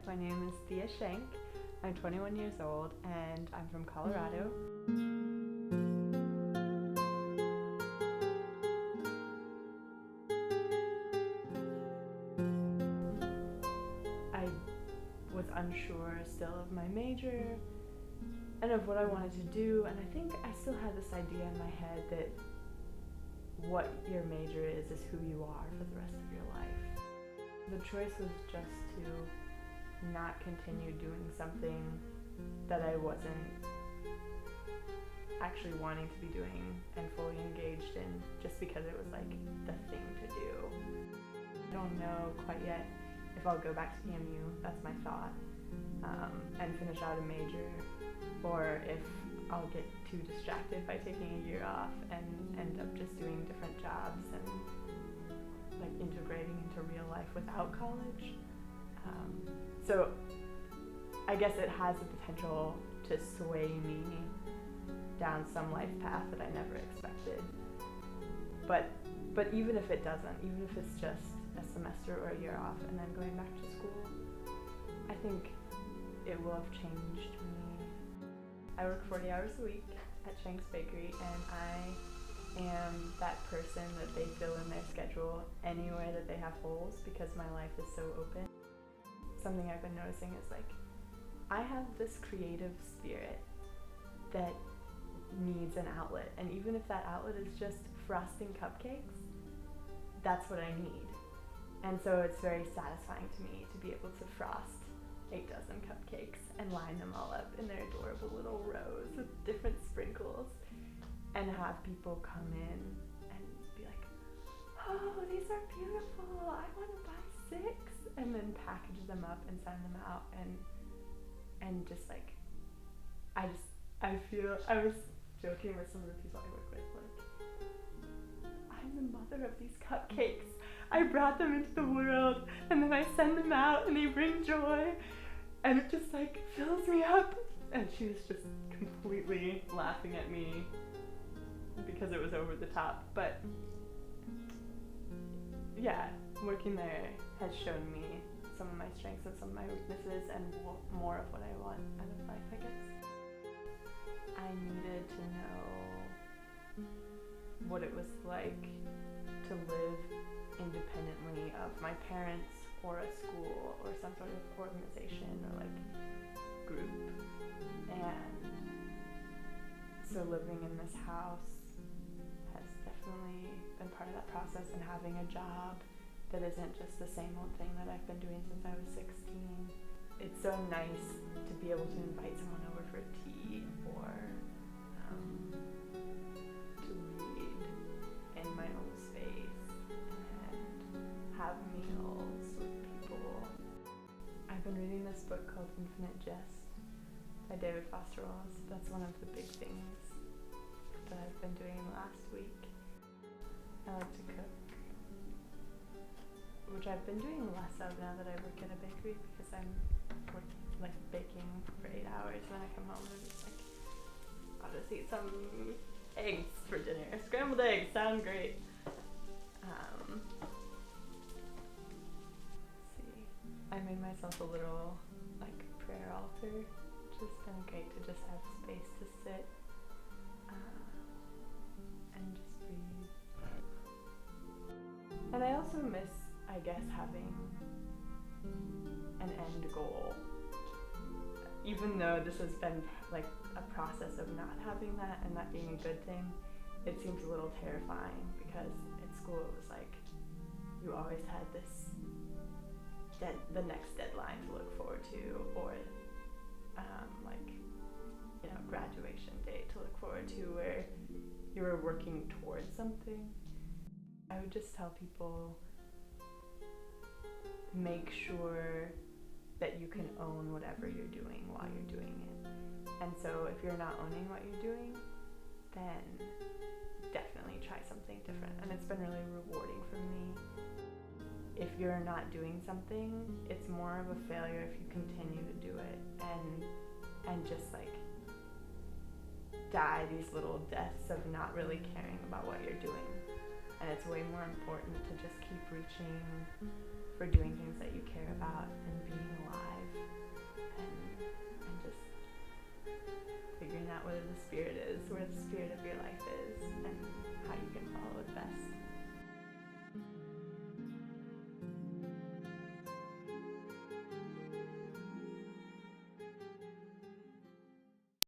My name is Thia Shenk. I'm 21 years old and I'm from Colorado. I was unsure still of my major and of what I wanted to do, and I think I still had this idea in my head that what your major is who you are for the rest of your life. The choice was just to not continue doing something that I wasn't actually wanting to be doing and fully engaged in just because it was like the thing to do. I don't know quite yet if I'll go back to EMU, that's my thought, and finish out a major, or if I'll get too distracted by taking a year off and end up just doing different jobs and like integrating into real life without college. So I guess it has the potential to sway me down some life path that I never expected. But even if it doesn't, even if it's just a semester or a year off and then going back to school, I think it will have changed me. I work 40 hours a week at Shenk's Bakery, and I am that person that they fill in their schedule anywhere that they have holes because my life is so open. Something I've been noticing is like, I have this creative spirit that needs an outlet, and even if that outlet is just frosting cupcakes, that's what I need. And so it's very satisfying to me to be able to frost 8 dozen cupcakes and line them all up in their adorable little rows with different sprinkles, and have people come in and be like, oh, these are beautiful, I want to buy 6, and then package them up and send them out, and just like, I was joking with some of the people I work with, like, I'm the mother of these cupcakes. I brought them into the world, and then I send them out, and they bring joy, and it just like fills me up. And she was just completely laughing at me because it was over the top. But yeah, working there has shown me some of my strengths and some of my weaknesses, and more of what I want out of life, I guess. I needed to know what it was like to live independently of my parents or a school or some sort of organization or like group. And so living in this house has definitely been part of that process, and having a job that isn't just the same old thing that I've been doing since I was 16. It's so nice to be able to invite someone over for tea or to read in my own space and have meals with people. I've been reading this book called Infinite Jest by David Foster Wallace. That's one of the big things that I've been doing last week. I like to cook, which I've been doing less of now that I work at a bakery, because I'm baking for 8 hours, and then I come home and I'm just like, I'll just eat some eggs for dinner. Scrambled eggs sound great. Let's see. I made myself a little like prayer altar, which has been great to just have space to sit and just breathe. And I also miss, I guess, having an end goal. Even though this has been like a process of not having that and that being a good thing, it seems a little terrifying, because at school it was like you always had this the next deadline to look forward to, or graduation date to look forward to, where you were working towards something. I would just tell people, make sure that you can own whatever you're doing while you're doing it. And so if you're not owning what you're doing, then definitely try something different. And it's been really rewarding for me. If you're not doing something, it's more of a failure if you continue to do it and just like die these little deaths of not really caring about what you're doing. And it's way more important to just keep reaching for doing things that you care about and being alive. out where the Spirit is, where the Spirit of your life is, and how you can follow